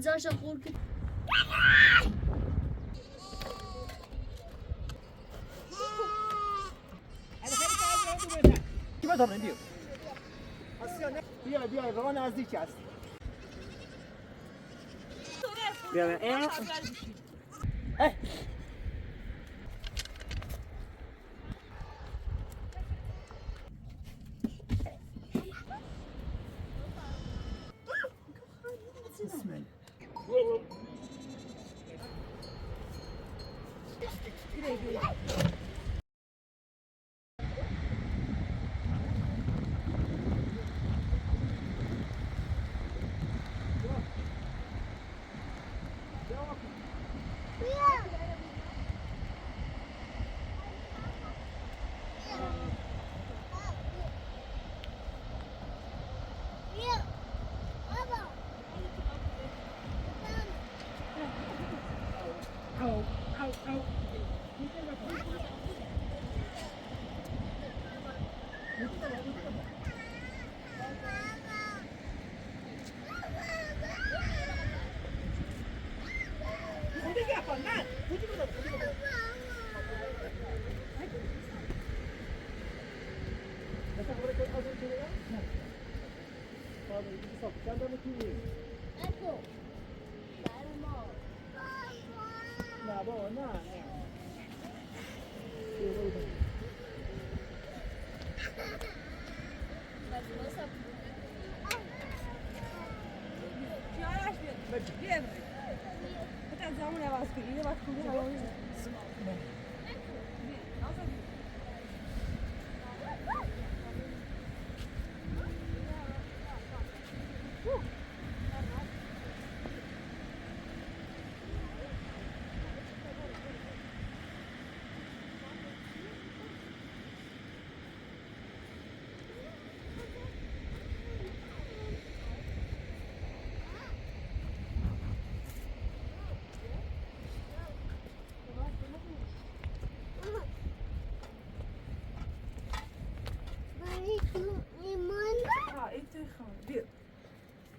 جاش خور که بیا بیا راه نزدیک است بیا بیا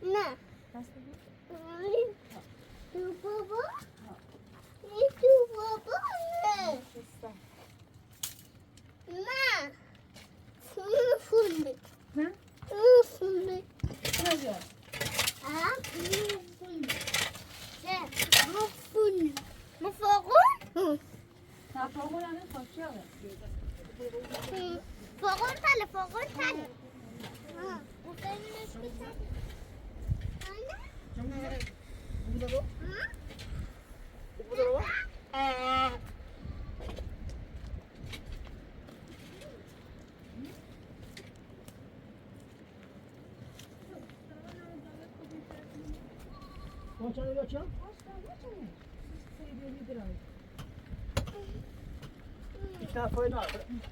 نه تو بابا نه فوله نه فوله فوقون تله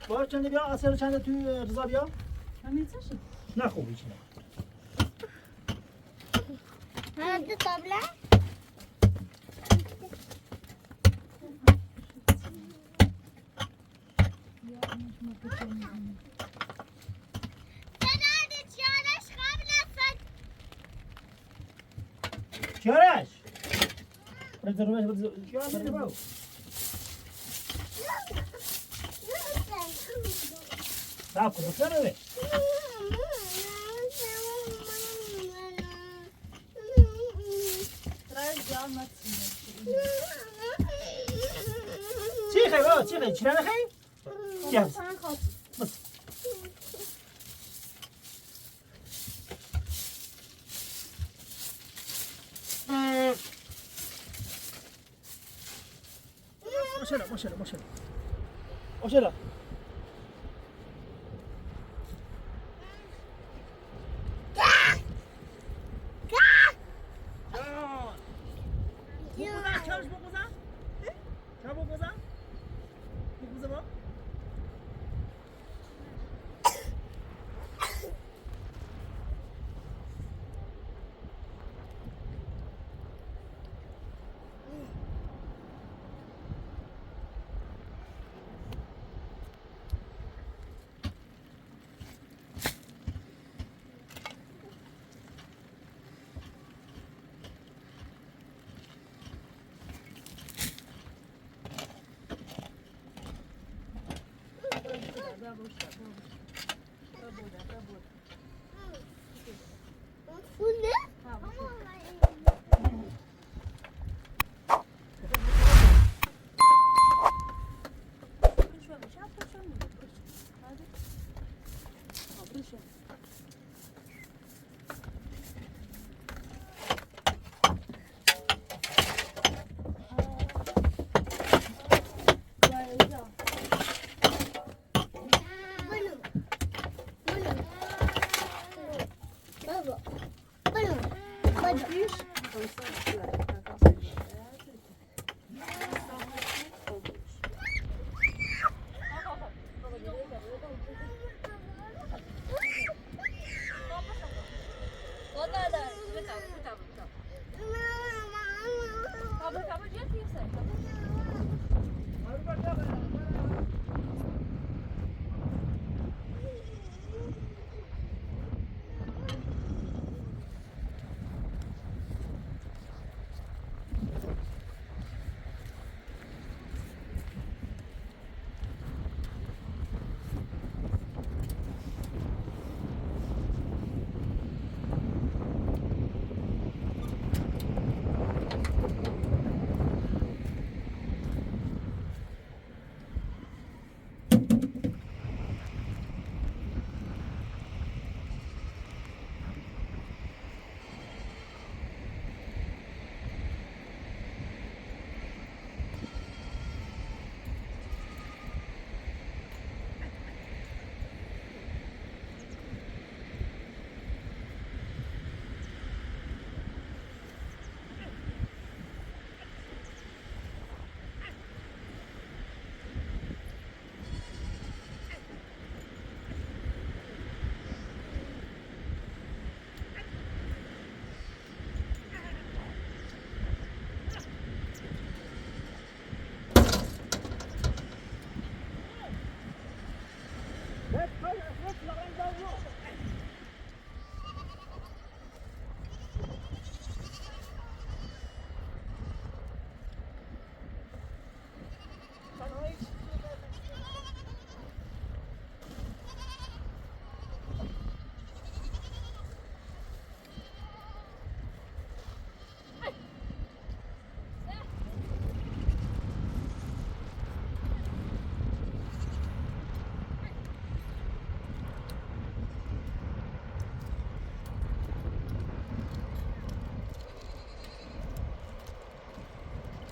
باید چنده بیا اصلا چنده توی رضا بیا همین چشه؟ نه خوبی چنده هذا طبلة چیارش؟ برد روش برد برو صاحب کو بسر روی چی خیلی بابا چی خیلی چی نخیلی؟ چی هست؟ بس ماشاءالله फुल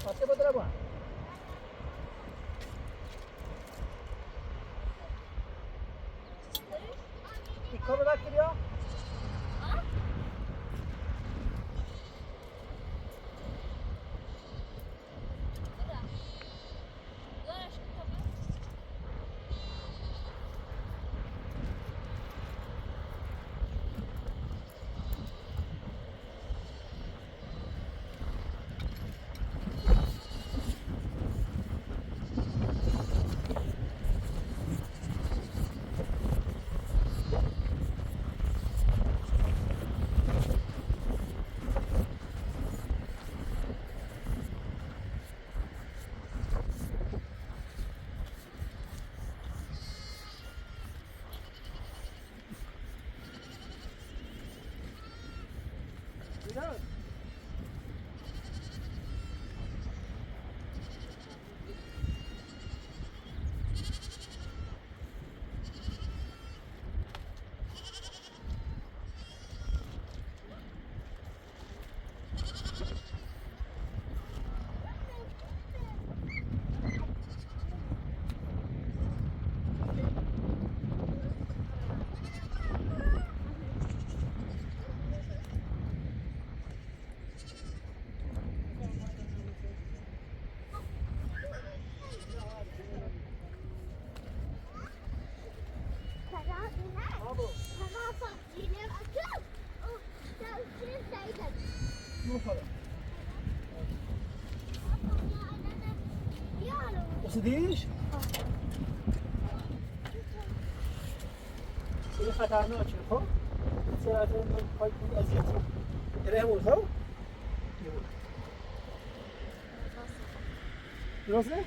어때 보더라고. 이 컵을 갖기려? Posadinhas? Ele خطرناکه خب سرعت پایپ اذیتی اره ولخو درسته؟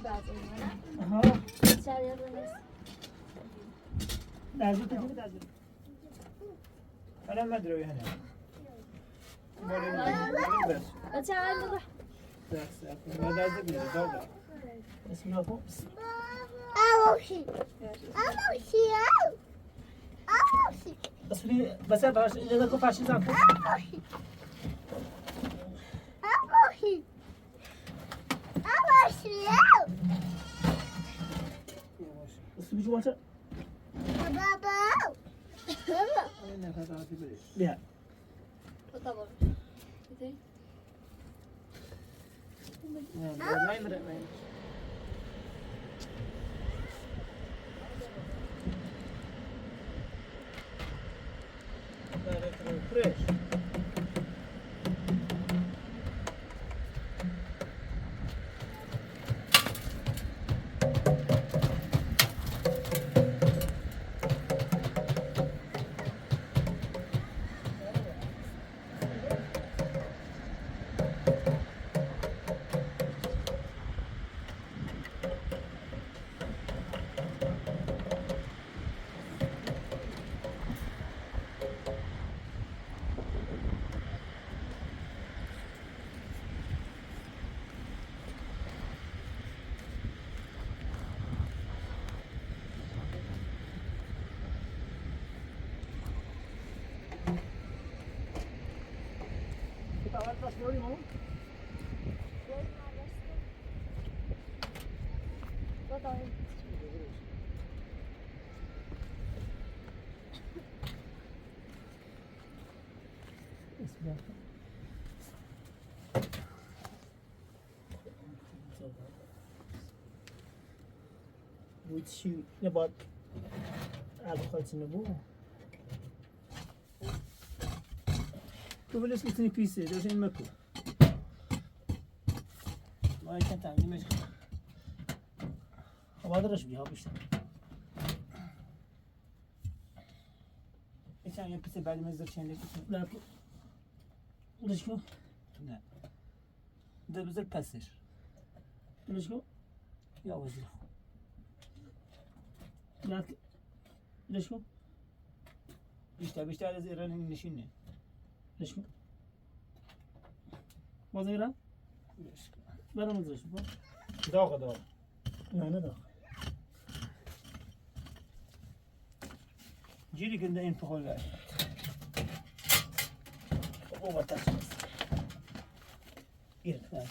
بعضی نه ها شریعت نیست درجه تجربه درجه أنا ما أدري هنا بس بچه اول بگو بس ما درجه بيجي دوباره بسم الله فوق اوشی اوشی اوشی بس لي بس باش إذا كنت فاشل زعما اوشی اوشی اوشی بس بيجي وقت بابا أنا هذا عادي بدي ليه طبعا كده ما يمرق ما يمرق فريش وتشي نبغى أدخل سنبوه تقول اسمه بيسي ده زين ماكو ما كان تعمل ماشي هذا رش بيها بيشتغل ايش يعني بيسي بعد ما يزر شين لا ليش كو لا ده بزر باسش ليش كو يا وزير لا ليش كو بيشتغل زي رنين نشينه ليش كو وزيرة برا مزرش بو داغ لا داغ جيلي كنا ينفخوا له هو تاسس يلا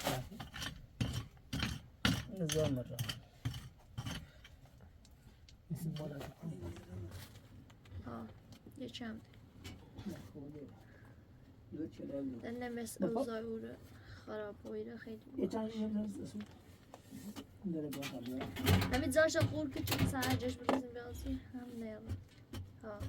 نزول مرة اسم ولا یه چند يلا دنه مثل اوضاع او رو خراب بایده خیلی یه چند اسم داره باقی همین زارش قول که چون سرجش بگذیم بیازی هم نیلا ها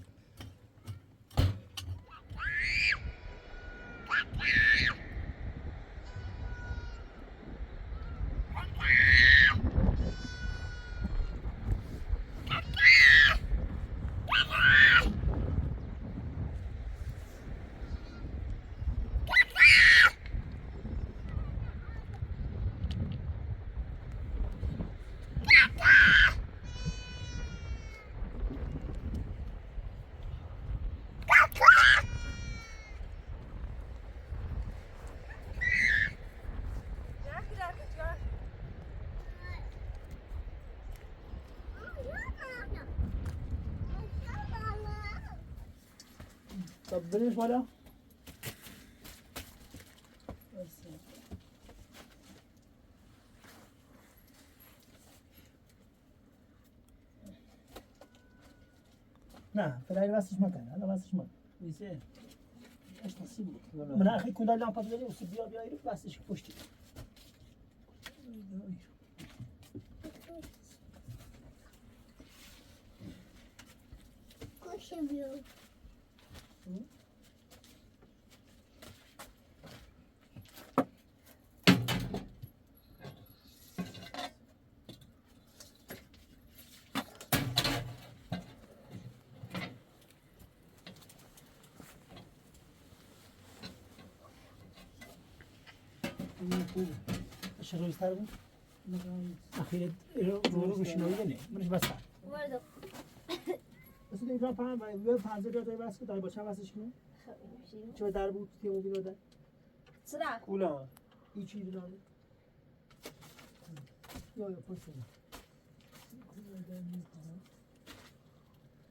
طب بليش ولا نه فلای واسش مکن حالا واسش مکن میشه ايش نصيبه من اخي كنا لامبا بزري وسبيا بيايرو واسش پشتی کوشمیو خوبه اشرو يستربو أخيرا رو بشنوی نه منش بس وارد بس این کار پام و 50 تا بس که دای با چند واسش کنم چه در بود تیمو بیاد چرا کولا این چیزی داره یا پس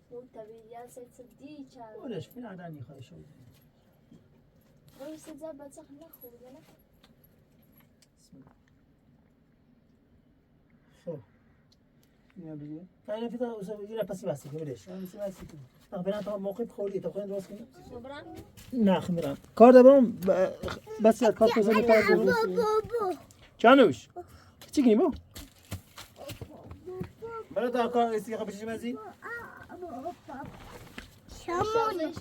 اون طبیعیت صدی چند اولش فين عدني خالص شو اون صدی بچه نخورد نه بسم الله خب اینا بگیر تعریف تا یه پسی واسه ولش من سی واسه برام تا موقع خوردی تا خودت راست کنی برام نه خمیرم کار دارم بس کار کوزه کار دارم بابا جانوش چی کنی بو برای تا کار استیقا بشی مزی شامون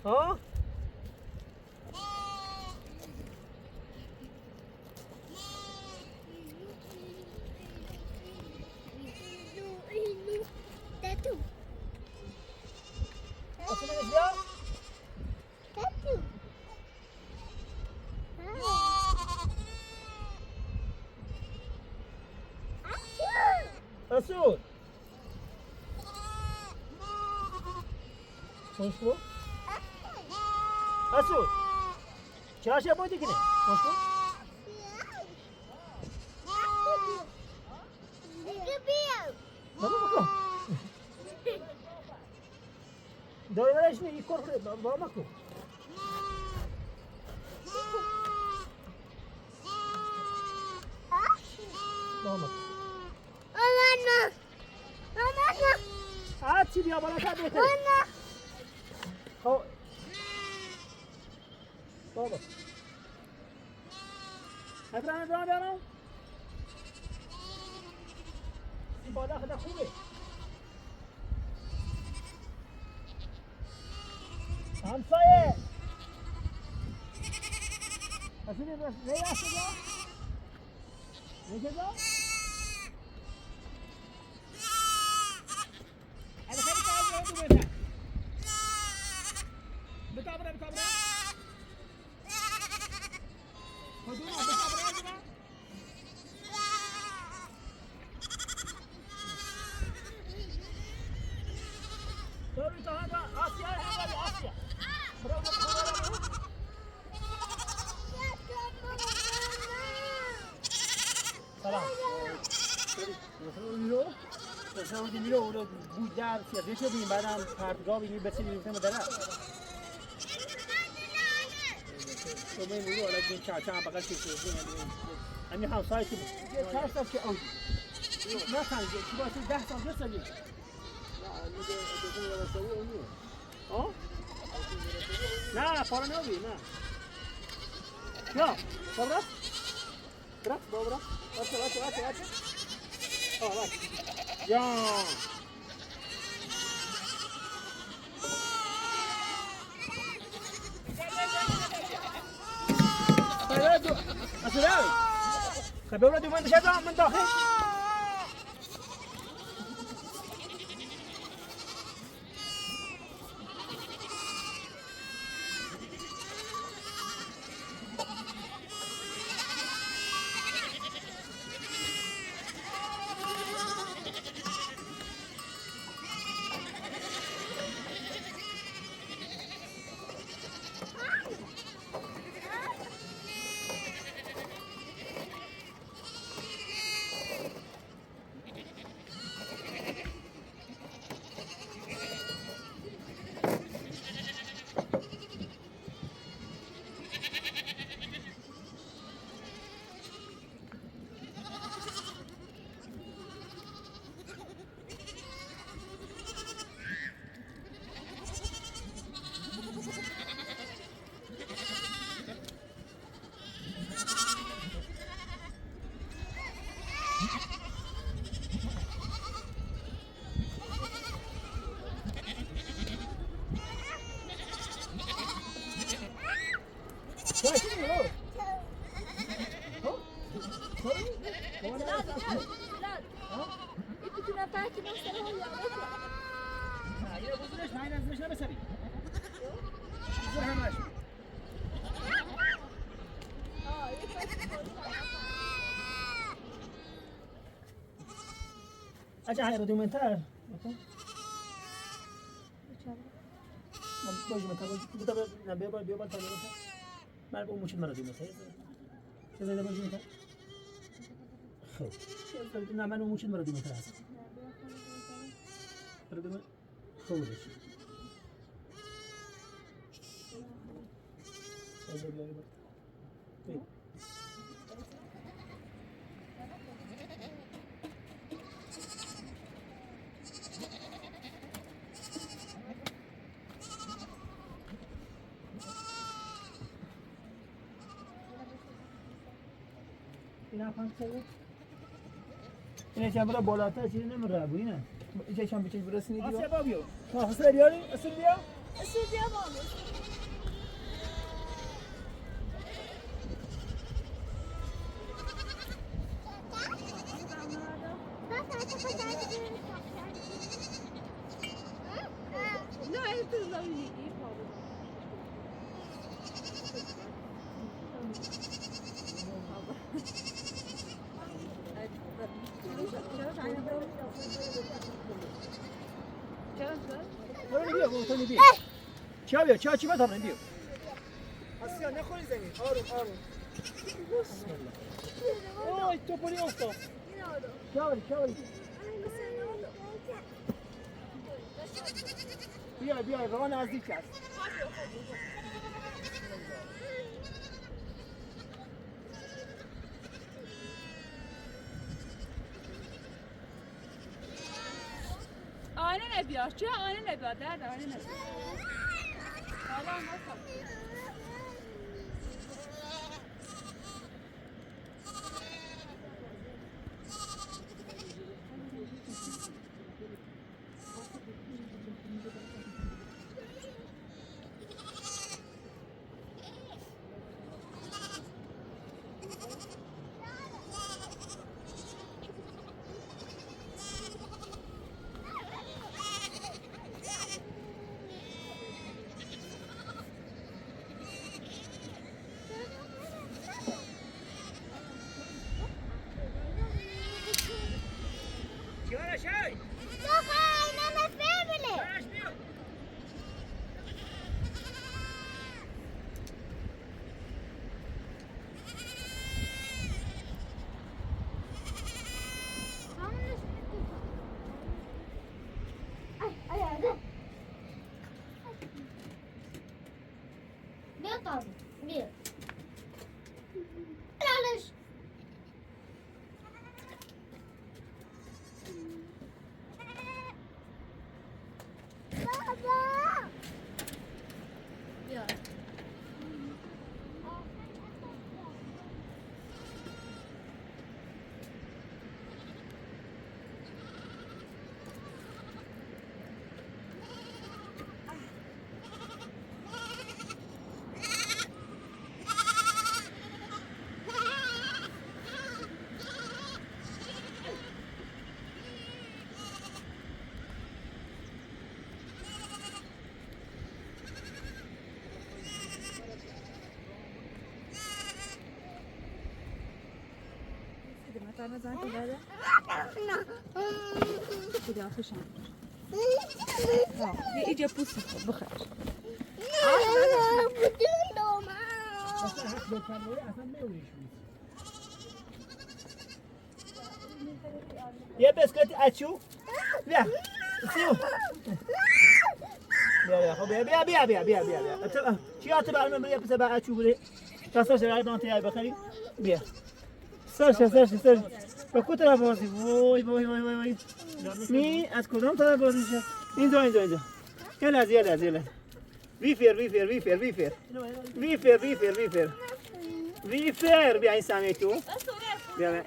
ها تاتو اصلا ايش بيا تاتو اسود خوشبو اسود چرا بودی کنه خوشبو بابا بکن دایرش نه یک کار بابا بکن بابا چی بیا بالا تا بهتره خب بابا هدران برام بیارم این بالا خدا خوبه همسایه اصلا نه اصلا نه کجا انا خلي تعال جنبي بيتها بتعبر خذونا بتعبر هنا دوري هذا آسيا هذا آسيا سلام مثلا میره اون بود در سیاسی شو ببین بعدم پرتگاه بگیر بچینیم میگم درا تو میگی حالا این چاچا بغل چیزی همین همسایه که چهار سال که اون نه خانم چی باشه 10 سال 20 سال نه میگه اجازه رسوی اونی ها نه پارا نبی نه یا بابا برات بابا واچ واچ یا أسرائيل خبروا دي من شذا من داخل اجا هاي ردو منتر باجي متى باجي نبي بيبال تاني متى ما أبغى مش مرة دي متى كذا باجي متى خو نا ما مش مرة دي متى هذا ردو خو ده شيء اینه چند برای بالاتر چیزی نمیره بوی نه اینجا چند بچه برسونی دیو آسیا بابیو حسن بیاری اصول بیا اصول بیا بابا چا چی بذارن بیو آسیا نخوری زمین آروم آروم بسم الله اوه تو پولی افتاد شاوری بیا راه نزدیک است آینه نبیار چه آینه نبیار درد آینه نبیار تعالى زعلت هذا خذي عطشان اجى بوسي بخير یه بسکت اچو بیا سیو بیا خب بیا چی آت برام بیا پس با اچو بده تاسو شرای دانتی ای بخری بیا سر با کدوم بازی وای می از کدوم طرف بازی شد اینجا یه لحظه وی فر بیا این سامی تو بیا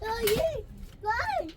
Dayı, vay.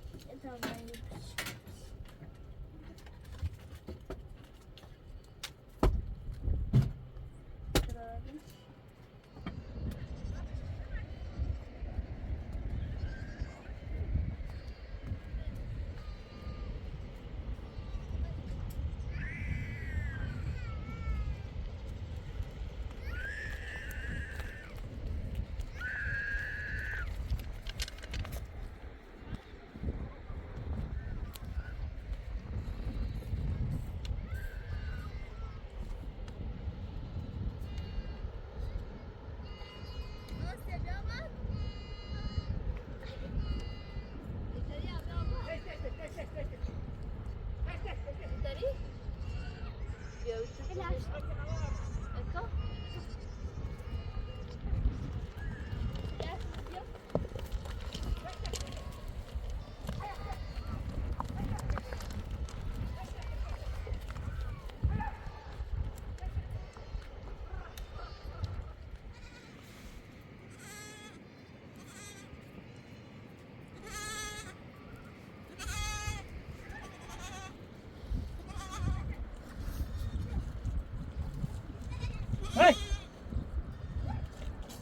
Hey!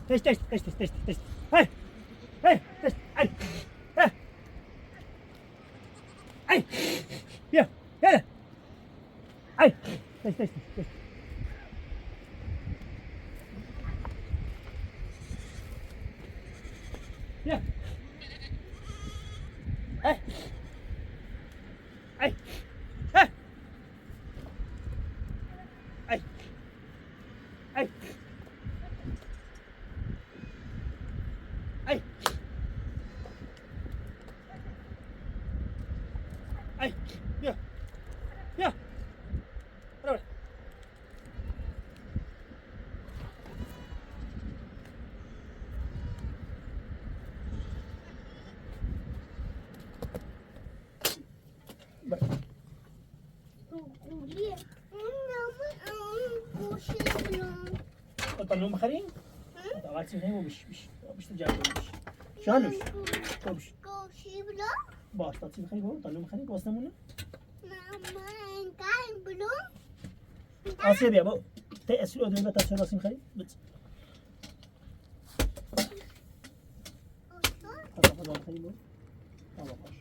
Test. Hey! Test. Hey! Hey! Here. Hey! Test. Here. Hey! Hey! Yeah. Bra. طلعوا مخارين؟ طلعت هنا ومش تجاوب شالوش طبش باش تعطي مخارين طلعوا مخارين وصلنا آسيا بيا بو تأسلو دولة تأسلو راسي مخارين بس هذا مخارين بو هذا باش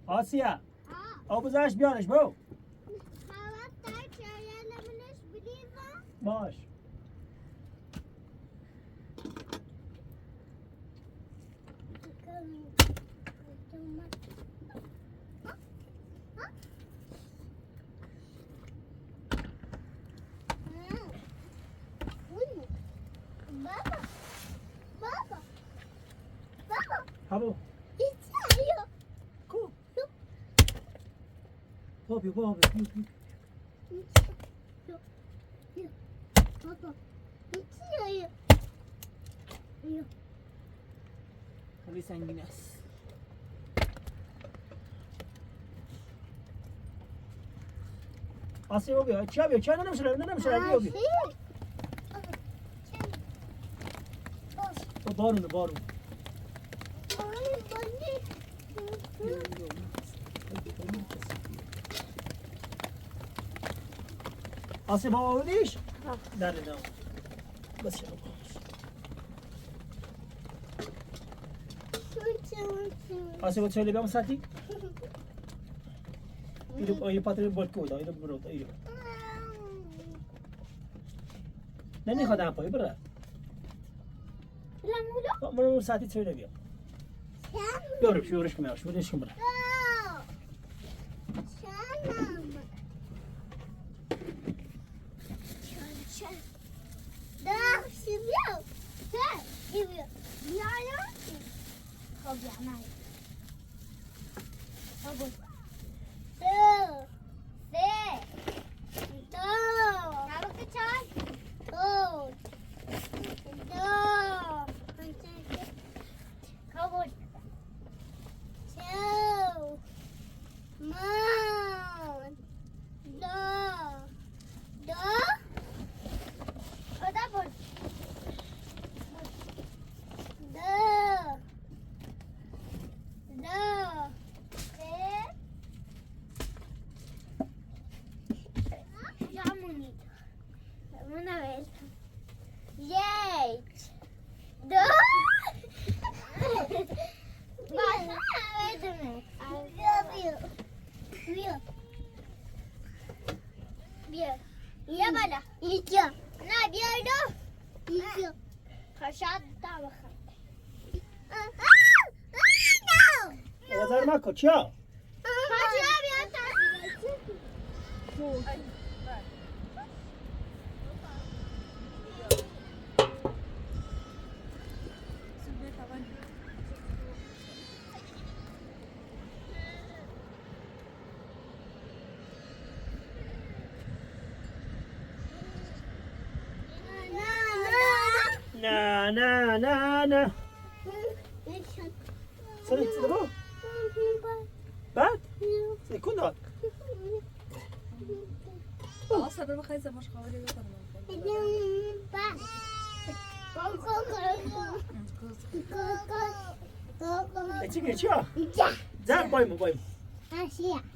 آسيا أو بزاش بيانش بو باش هابو كو بابي خلي سنجناس آسیا हो गया अच्छा भी अच्छा ना नमस्कार भी हो गया तो बारू آسیا بابا بودیش در ندا بس شو آسیا بود söyle ben sati. İyi patron bol koydu. İyi bro. İyi. نمیخواد هم پای بره من اون ساعتی چه بیا بیارش میارش بودش کن بره وزر مکن چیا؟ نه نه نه نه سنت دبا بعد سيكون دار صبر بخير زماش خوالي تيجي چیا زب بایم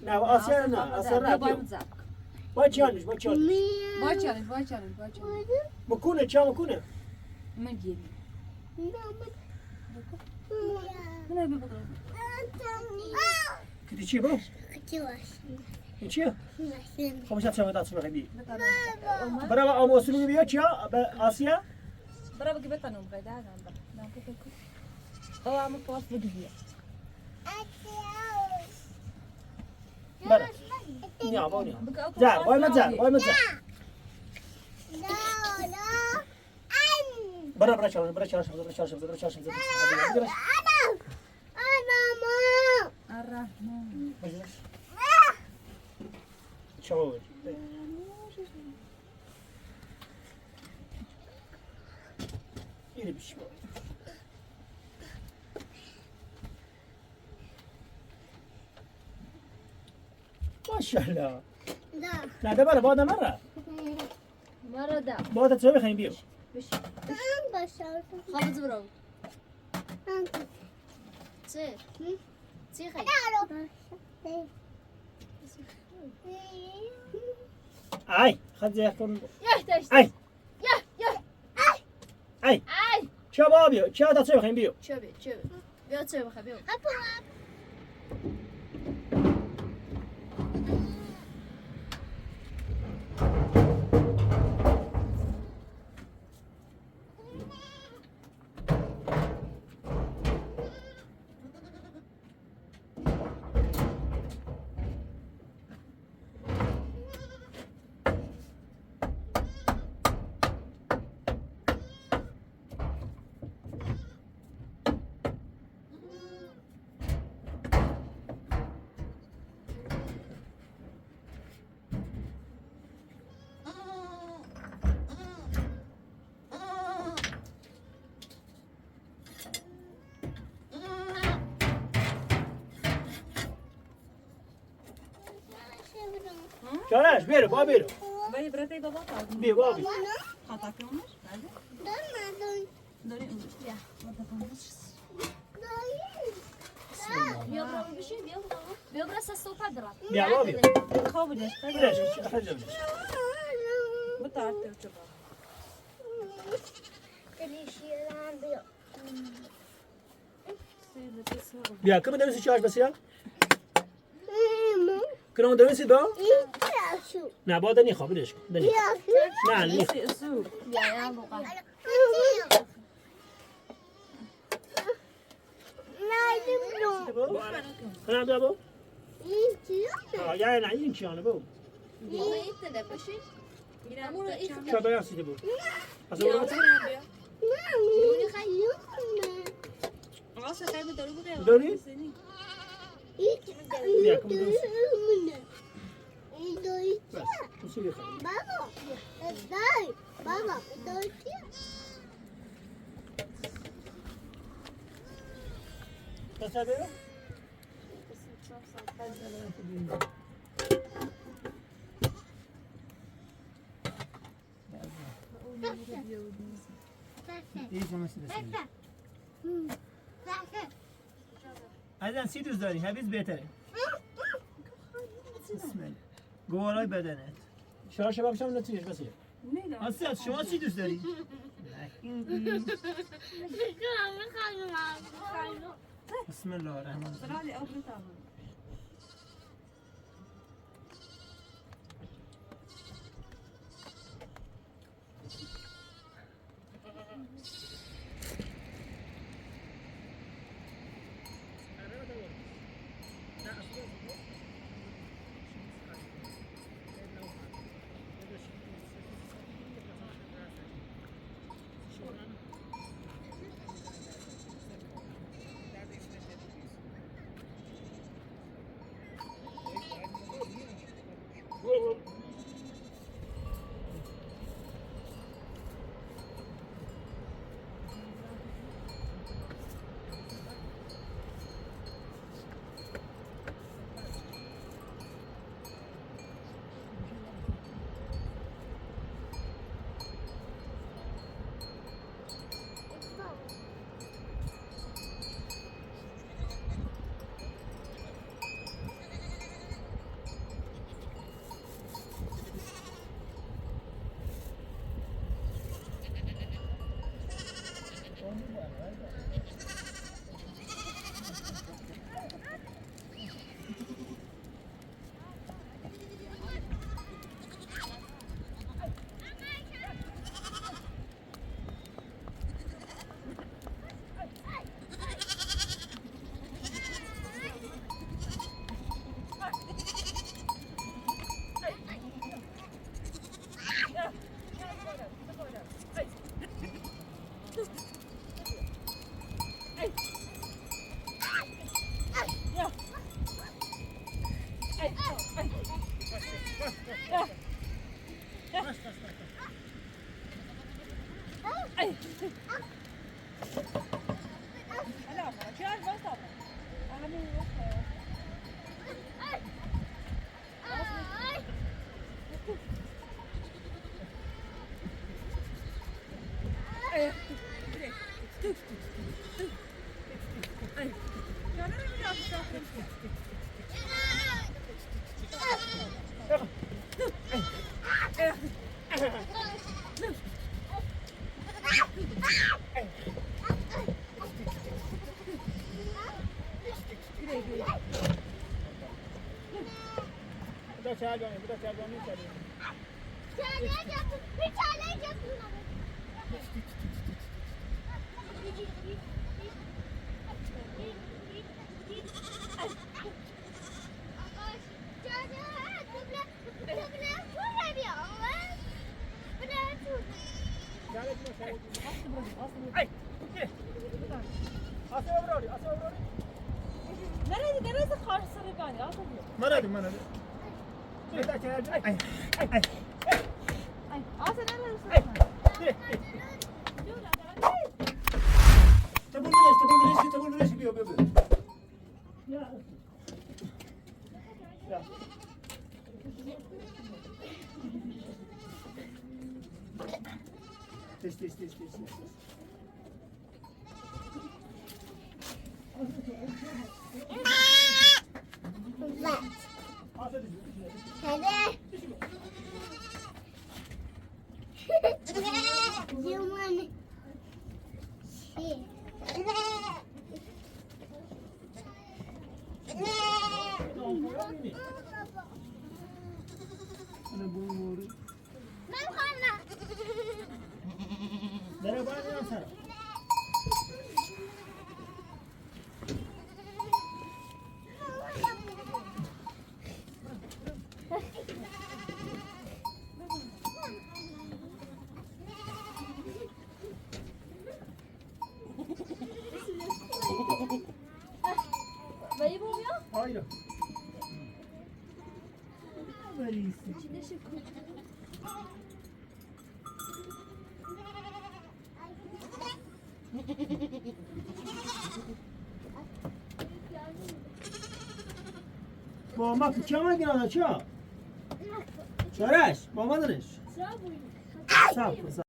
نه آسیا نه آسیا نه با چانش مكونه چا مكونه مجيب كنتي تشيبو چیه؟ خمسة شما دست بخوری. برای آم اصولی بیا چیا؟ آسیا؟ برای بگی بتنم قیده هم برای. او آم پاس بگی بیا. برای. نیا بونیا. زار، وای مزار. برای چالش. شو يلي بشو ما شاء الله لا ده مرة ده بعد تسوي خلينا بيو خابز برو چی خیلی ای خد يكون يهتش ای ای چه با بیو چه تا تسوي خلينا بيو چه بیا چه بخواه بیا چالش بیرو با بیرو ولی برای بابا تا بی با بی خطا کنش داری اونجا بیا بیا برو بشین بیا برو سه صبح درات بیا با بیو خواب داشت برش خرج بتاعت تو بیا كم دمسي شاش بس يا كلهم دمسي ده شو نه با دنی خواب بدش کن دنی يا شو نه نی اسوق Ya bukan. لازم نو کنم بیا بو يجي ها یا نه این کیانه بو Bunu itti de başı. Bunu itti. شو بیا سیده بو اصلا برو مامي خليهم Asa kaybı doğru buraya. Doğru. يجي كم دوس؟ يجي بسیاری خواهی بابا ازاي بابا دوسي Kasa bero? İyi konuşsun desin. Azan sidus dاری هبیز بهتره بسم گوارای بدنت شما شباب شما نتیجه بس اصلا شما چی دوست داری؟ بسم الله الرحمن الرحیم Bu da çağırıyor, bu da çağırıyor, ne çağırıyor? challenge yapın. Bir challenge yapın. Ay, gel. Asya öbür Asya öbür Neresi karşısını ben ya? Maradı. Bir daha çağırıyor. Ay. Asa neresi? Tabul güneş gidiyor böyle. Ya. Test. Hadi. Yılmanı. Sana bunu vurur. Ben kanla. Merhaba ne sana? Bayı bulmuyor. Hayır. Böyle iyisin. İçinde şey koy. Bomba kıçama gel açıyor. Çöreş, bomba dönüş. Sıra buydu. Sağ, sağ.